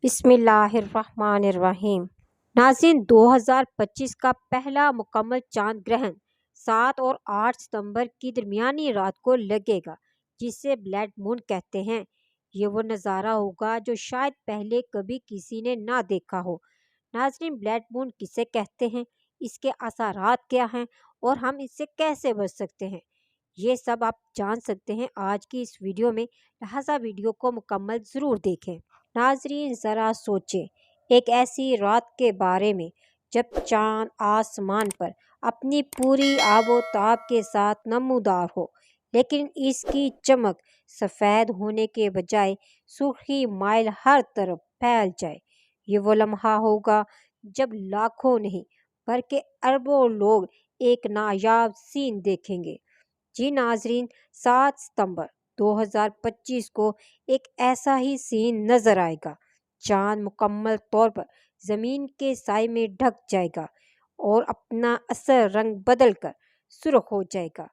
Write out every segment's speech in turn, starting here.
بسم اللہ الرحمن الرحیم۔ ناظرین، 2025 کا پہلا مکمل چاند گرہن 7 اور 8 ستمبر کی درمیانی رات کو لگے گا، جسے بلڈ مون کہتے ہیں۔ یہ وہ نظارہ ہوگا جو شاید پہلے کبھی کسی نے نہ دیکھا ہو۔ ناظرین، بلڈ مون کسے کہتے ہیں، اس کے اثرات کیا ہیں اور ہم اس سے کیسے بچ سکتے ہیں، یہ سب آپ جان سکتے ہیں آج کی اس ویڈیو میں، لہٰذا ویڈیو کو مکمل ضرور دیکھیں۔ ناظرین، ذرا سوچیں ایک ایسی رات کے بارے میں جب چاند آسمان پر اپنی پوری آب و تاب کے ساتھ نمودار ہو، لیکن اس کی چمک سفید ہونے کے بجائے سرخی مائل ہر طرف پھیل جائے۔ یہ وہ لمحہ ہوگا جب لاکھوں نہیں بلکہ اربوں لوگ ایک نایاب سین دیکھیں گے۔ جی ناظرین، 7 ستمبر 2025 کو ایک ایسا ہی سین نظر آئے گا۔ چاند مکمل طور پر زمین کے سائے میں ڈھک جائے گا اور اپنا اصل رنگ بدل کر سرخ ہو جائے گا۔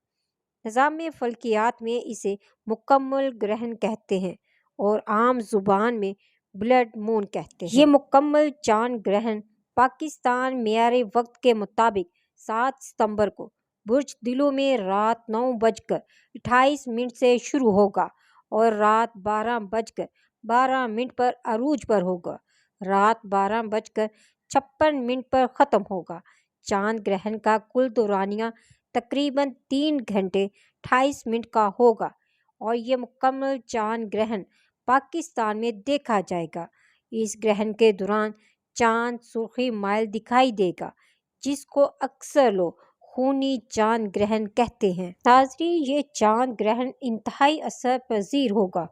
نظام فلکیات میں اسے مکمل گرہن کہتے ہیں اور عام زبان میں بلڈ مون کہتے ہیں۔ یہ مکمل چاند گرہن پاکستان معیاری وقت کے مطابق 7 ستمبر کو برج دلو میں رات 9:28 سے شروع ہوگا اور رات 12:12 پر عروج پر ہوگا، رات 12:56 پر ختم ہوگا۔ چاند گرہن کا کل دورانیہ تقریباً 3 گھنٹے 28 کا ہوگا اور یہ مکمل چاند گرہن پاکستان میں دیکھا جائے گا۔ اس گرہن کے دوران چاند سرخی مائل دکھائی دے گا، جس کو اکثر لوگ خونی چاند گرہن کہتے ہیں۔ ناظرین، یہ چاند گرہن انتہائی اثر پذیر ہوگا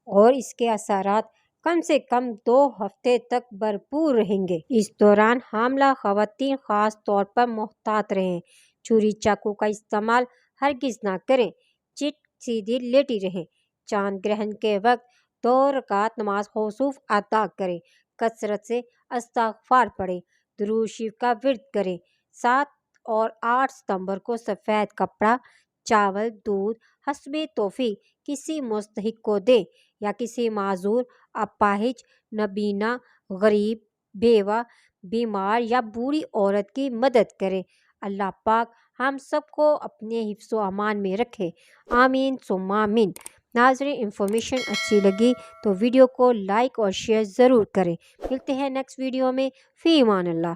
اور اس کے اثرات کم سے کم 2 ہفتے تک بھرپور رہیں گے۔ اس دوران حاملہ خواتین خاص طور پر محتاط رہیں، چھری چاقو کا استعمال ہرگز نہ کریں، چٹ سیدھی لیٹی رہیں۔ چاند گرہن کے وقت 2 رکعت نماز خصوف ادا کریں، کثرت سے استغفار پڑھیں، درود شریف کا ورد کریں۔ 7 اور 8 ستمبر کو سفید کپڑا، چاول، دودھ حسب توفیق کسی مستحق کو دیں یا کسی معذور، اپاہج، نابینا، غریب، بیوہ، بیمار یا بوڑھی عورت کی مدد کریں۔ اللہ پاک ہم سب کو اپنے حفظ و امان میں رکھے، آمین ثم آمین۔ ناظرین، انفارمیشن اچھی لگی تو ویڈیو کو لائک اور شیئر ضرور کریں۔ ملتے ہیں نیکسٹ ویڈیو میں، فی امان اللہ۔